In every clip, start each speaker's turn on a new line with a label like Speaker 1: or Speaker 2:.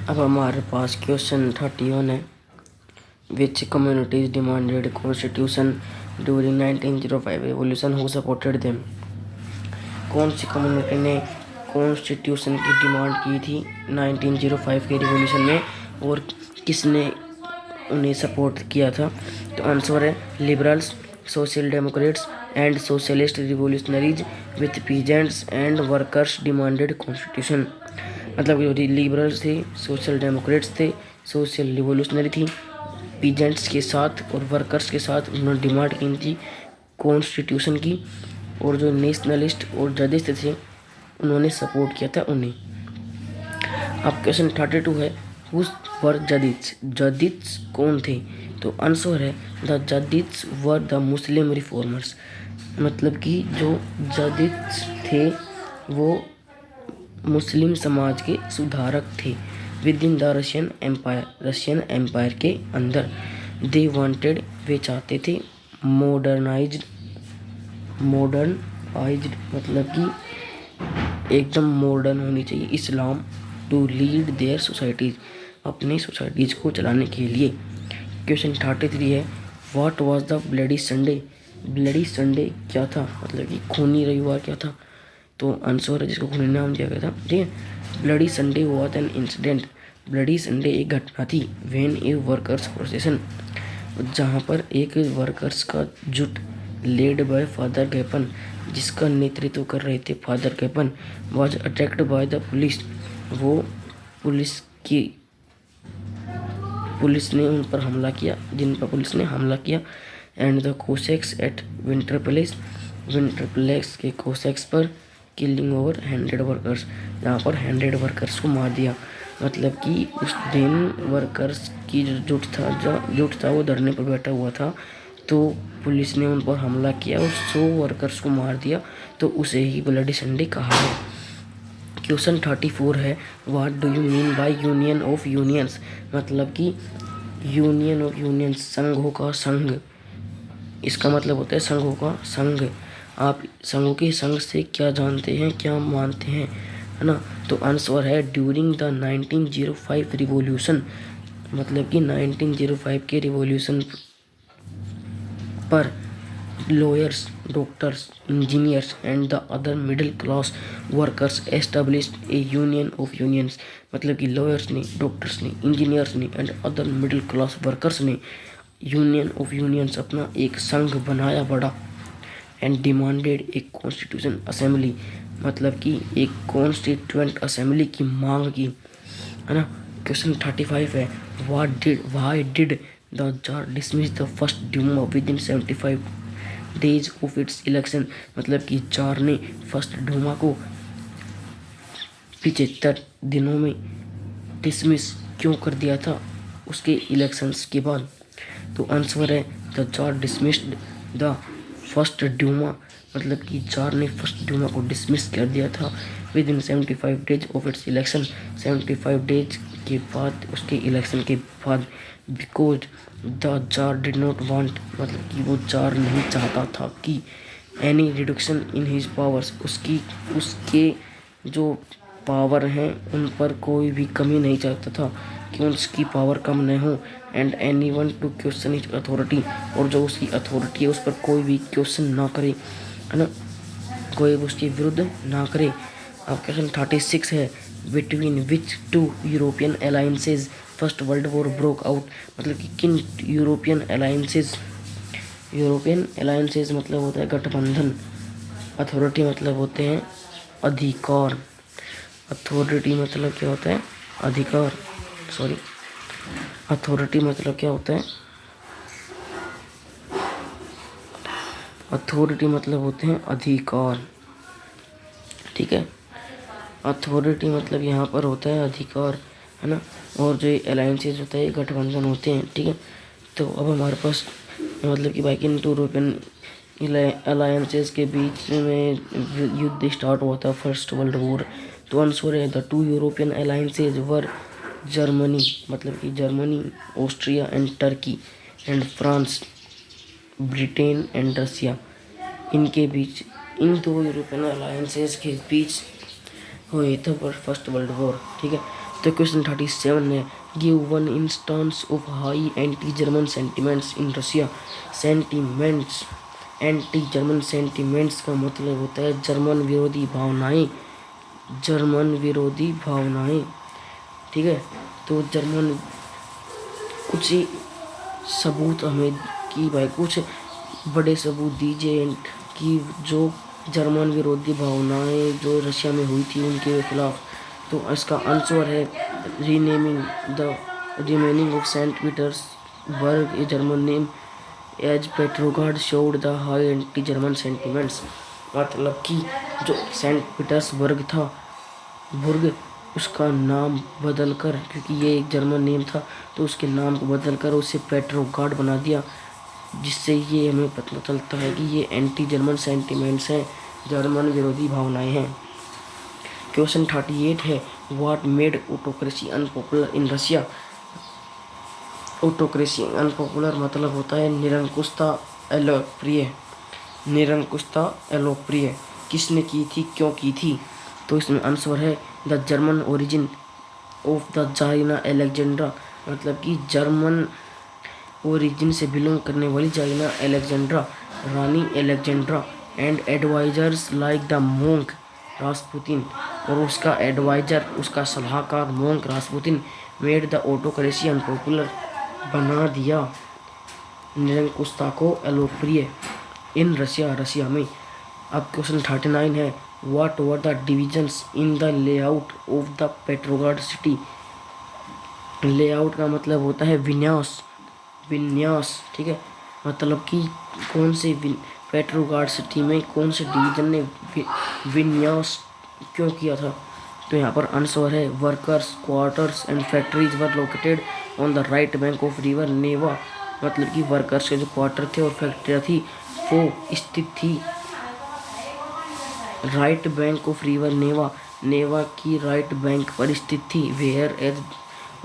Speaker 1: अब हमारे पास क्वेश्चन 31 है। Which communities demanded constitution during 1905 revolution, who supported them. कौन सी कम्युनिटी ने कॉन्स्टिट्यूशन की डिमांड की थी 1905 के रिवॉल्यूशन में, और किसने उन्हें सपोर्ट किया था? तो आंसर है liberals, social Democrats and socialist revolutionaries with peasants and workers demanded constitution. मतलब जो लिबरल्स थे, सोशल डेमोक्रेट्स थे, सोशल रिवोल्यूशनरी थी, पीजेंट्स के साथ और वर्कर्स के साथ उन्होंने डिमांड की थी कॉन्स्टिट्यूशन की, और जो नेशनलिस्ट और जदिस्ट थे उन्होंने सपोर्ट किया था उन्हें। अब क्वेश्चन 32 है, हुज वर जदित्स। जदित्स कौन थे? तो आंसर है the Jadids were the Muslim reformers. मतलब कि जो जदित्स थे वो मुस्लिम समाज के सुधारक थे within the Russian empire के अंदर। दे वांटेड, वे चाहते थे, मॉडर्नाइज्ड मतलब कि एकदम मॉडर्न होनी चाहिए इस्लाम, टू लीड देयर सोसाइटीज, अपनी सोसाइटीज को चलाने के लिए। क्वेश्चन 33 है, what was the bloody Sunday. Bloody Sunday क्या था? मतलब कि खूनी रविवार क्या था? तो आंसर है जिसको खूनी नाम दिया गया था, ठीक है। Bloody Sunday was an incident. Bloody Sunday एक घटना थी व्हेन ए वर्कर्स प्रोसेशन, जहाँ पर एक वर्कर्स का जुट लेड बाय फादर गैपन, जिसका नेतृत्व कर रहे थे Father Gapon, was attacked by the police. वो पुलिस ने उन पर हमला किया, जिन पर पुलिस ने हमला किया। And the Cossacks at Winter Palace के कोसेक्स पर किलिंग ओवर 100 वर्कर्स, यहाँ पर 100 वर्कर्स को मार दिया। मतलब कि उस दिन वर्कर्स की जो जुट था वो धरने पर बैठा हुआ था, तो पुलिस ने उन पर हमला किया और 100 वर्कर्स को मार दिया, तो उसे ही ब्लडी संडे कहा है। क्वेश्चन 34 है, what do you mean by union of unions. मतलब कि यूनियन ऑफ यूनियंस, संघों का संघ, इसका मतलब होता है संघों का संघ। आप संघों के संघ से क्या जानते हैं, क्या मानते हैं, है ना? तो आंसर है ड्यूरिंग द 1905 रिवॉल्यूशन। मतलब कि 1905 के रिवॉल्यूशन पर lawyers, doctors, engineers and the other middle class workers established A union of unions. मतलब कि लॉयर्स ने, डॉक्टर्स ने, इंजीनियर्स ने and other middle class workers ने यूनियन ऑफ यूनियंस अपना एक संघ बनाया बड़ा। एंड डिमांडेड एक कॉन्स्टिट्यूशन असेंबली, मतलब कि एक कॉन्स्टिट्यूएंट असेंबली की मांग की, है ना। क्वेश्चन 35 है, why did the tsar dismiss the first Duma within 75 days of its election. मतलब कि जार ने फर्स्ट ड्यूमा को 75 दिनों में डिसमिस क्यों कर दिया था उसके इलेक्शंस के बाद? तो आंसर है the tsar dismissed the first Duma. मतलब कि जार ने फर्स्ट ड्यूमा को डिसमिस कर दिया था with in 75 days of its election, 75 days के बाद, उसके इलेक्शन के बाद। Because the jar did not want, मतलब कि वो जार नहीं चाहता था कि any reduction in his powers, उसके जो पावर हैं उन पर कोई भी कमी नहीं चाहता था कि उसकी पावर कम न हो। And any one two question his authority, और जो उसकी अथॉरिटी है उस पर कोई भी क्वेश्चन ना करे, है ना, कोई उसके विरुद्ध ना करे। अब क्वेश्चन 36 है, between which two European alliances First World War broke out. मतलब कि किन यूरोपियन अलायंसेज मतलब होता है गठबंधन, अथॉरिटी मतलब होते हैं अधिकार, अथॉरिटी मतलब क्या होता है? अधिकार, सॉरी, अथॉरिटी मतलब क्या होता है? अथॉरिटी मतलब होते हैं अधिकार, ठीक है। अथॉरिटी मतलब यहाँ पर होता है अधिकार, है ना। और जो अलायंसेज होता है गठबंधन होते हैं, ठीक है। तो अब हमारे पास मतलब कि बाइकिन टू यूरोपियन अलायंसेज के बीच में युद्ध स्टार्ट हुआ था, फर्स्ट वर्ल्ड वॉर। तो आंसर है the two European alliances were Germany, मतलब कि Germany, Austria and Turkey and France, Britain and Russia. इनके बीच, इन दो यूरोपियन अलायंसेज के बीच हुई था फर्स्ट वर्ल्ड वॉर, ठीक है। तो क्वेश्चन 37 है, give one instance of high anti German sentiments in Russia. Sentiments, anti German sentiments का मतलब होता है जर्मन विरोधी भावनाएं, जर्मन विरोधी भावनाएं। ठीक है, तो जर्मन कुछ सबूत हमें कि भाई कुछ बड़े सबूत दीजिए कि जो जर्मन विरोधी भावनाएं जो रशिया में हुई थी उनके खिलाफ। तो इसका आंसर है renaming the renaming of Saint Petersburg a German name as Petrograd showed the high anti German sentiments. मतलब कि जो सेंट पीटर्सबर्ग था, बुर्ग, उसका नाम बदलकर, क्योंकि ये एक जर्मन नेम था तो उसके नाम को बदलकर उसे पेट्रोगार्ड बना दिया, जिससे ये हमें पता चलता है कि ये एंटी जर्मन सेंटिमेंट्स हैं, जर्मन विरोधी भावनाएं हैं। क्वेश्चन 38 है, what made autocracy unpopular in Russia. Autocracy unpopular मतलब होता है निरंकुशता अलोकप्रिय, निरंकुशता अलोकप्रिय। किसने की थी, क्यों की थी? तो इसमें आंसर है the German origin of the Tsarina Alexandra. मतलब कि जर्मन ओरिजिन से बिलोंग करने वाली जारिना एलेक्जेंड्रा, रानी Alexandra and advisers like the monk Rasputin, और उसका एडवाइजर, उसका सलाहकार monk Rasputin made the autocracy unpopular, बना दिया निरंकुशता को अलोकप्रिय इन रशिया, रशिया में। अब क्वेश्चन 39 है, what were the divisions in the layout of the Petrograd city. Layout का मतलब होता है विन्यास, विन्यास। ठीक है, मतलब कि कौन से पेट्रोगार्ड सिटी में कौन से डिवीजन ने विन्यास क्यों किया था। तो यहाँ पर आंसर है workers quarters and factories were located on the right bank of river Neva. मतलब कि वर्कर्स के जो क्वार्टर थे और फैक्ट्रियाँ थी वो स्थित थी right bank of river Neva, Neva की राइट बैंक पर स्थित थी। Whereas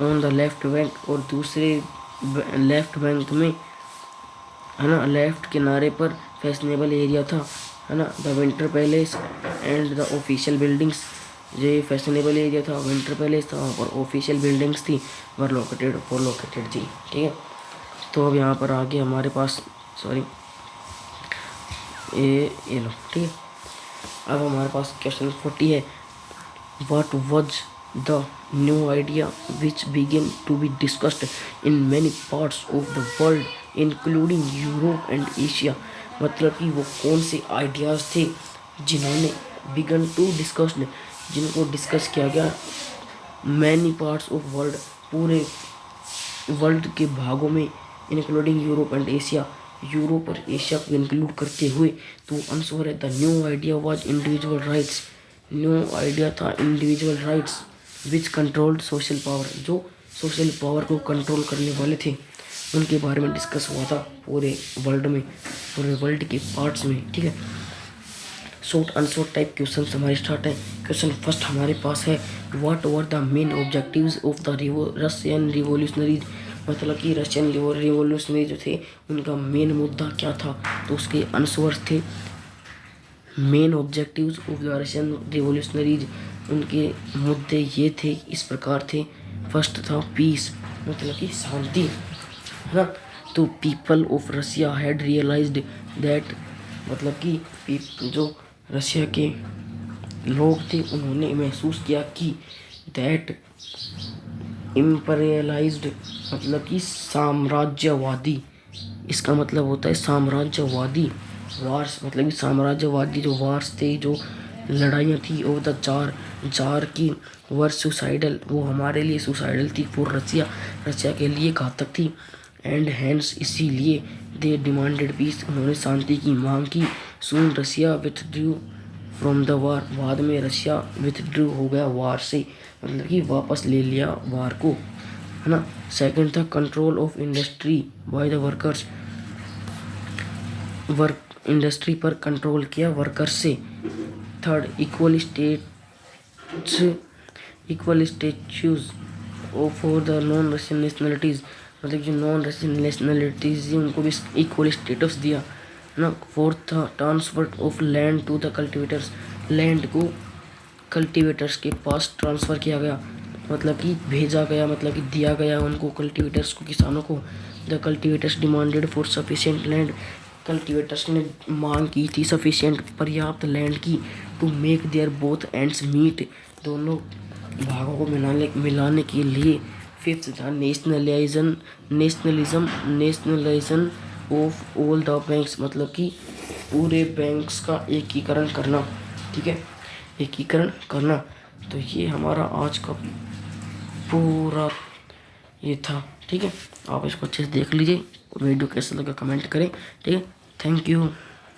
Speaker 1: on the left bank, और दूसरे लेफ्ट बैंक में, है ना, लेफ्ट किनारे पर फैशनेबल एरिया था, है ना, the winter palace and the official buildings. ये फैशनेबल एरिया था, विंटर पैलेस था, वहाँ पर ऑफिशियल बिल्डिंग्स थी, वर लोकेटेड थी। ठीक है, तो अब यहाँ पर आगे हमारे पास ये लो। ठीक है, अब हमारे पास क्वेश्चन 40 है, what was the new idea which begin to be discussed in many parts of the world including Europe and Asia. मतलब कि वो कौन से आइडियाज़ थे जिन्होंने बिगन टू डिस्कस्ड, जिनको डिस्कस किया गया मैनी पार्ट्स ऑफ वर्ल्ड, पूरे वर्ल्ड के भागों में, including Europe and Asia, Europe और एशिया को इंक्लूड करते हुए। तो आंसर है the new idea was individual rights. New idea था individual rights which controlled social power, जो सोशल पावर को कंट्रोल करने वाले थे उनके बारे में डिस्कस हुआ था पूरे वर्ल्ड में, पूरे वर्ल्ड के पार्ट्स में। ठीक है, शॉर्ट आंसर टाइप क्वेश्चन हमारे स्टार्ट है। क्वेश्चन फर्स्ट हमारे पास है, what were the main objectives of the Russian revolutionaries. मतलब कि रशियन रिवॉल्यूशनरी जो थे उनका मेन मुद्दा क्या था। तो उसके आंसर थे main objectives of the Russian revolutionaries, उनके मुद्दे ये थे, इस प्रकार थे। फर्स्ट था पीस, मतलब कि शांति, है ना। तो people of Russia had realised that, मतलब कि जो रशिया के लोग थे उन्होंने महसूस किया कि दैट इम्पीरियलाइज्ड, मतलब कि साम्राज्यवादी, इसका मतलब होता है साम्राज्यवादी वार्स, मतलब कि साम्राज्यवादी जो वार्स थे, जो लड़ाइयाँ थी ऑफ द जार की वर सुसाइडल, वो हमारे लिए सुसाइडल थी, फॉर रशिया, रशिया के लिए घातक थी। एंड हैंस इसीलिए दे डिमांडेड पीस, उन्होंने शांति की मांग की। Soon Russia withdrew from the war, बाद में रशिया विथड्रू हो गया वार से, मतलब कि वापस ले लिया वार को, है ना। सेकंड था control of industry by the workers, industry पर कंट्रोल किया वर्कर्स से। Third equal status for the non Russian nationalities, मतलब जो नॉन रशियन नेशनलिटीज़ उनको भी इक्वल स्टेटस दिया, है ना। फोर्थ था transfer of land to the cultivators, land को कल्टिवेटर्स के पास ट्रांसफ़र किया गया, मतलब कि भेजा गया, मतलब कि दिया गया उनको, कल्टीवेटर्स को, किसानों को। The cultivators demanded for sufficient land, cultivators ने मांग की थी सफिशिएंट, पर्याप्त लैंड की, to make their both ends meet, दोनों भागों को मिलाने के लिए। फिफ्थ था nationalism of all the banks, मतलब कि पूरे बैंक्स का एकीकरण करना, ठीक है, एकीकरण करना। तो ये हमारा आज का पूरा ये था, ठीक है। आप इसको अच्छे से देख लीजिए, वीडियो कैसा लगा कमेंट करें, ठीक है। Thank you.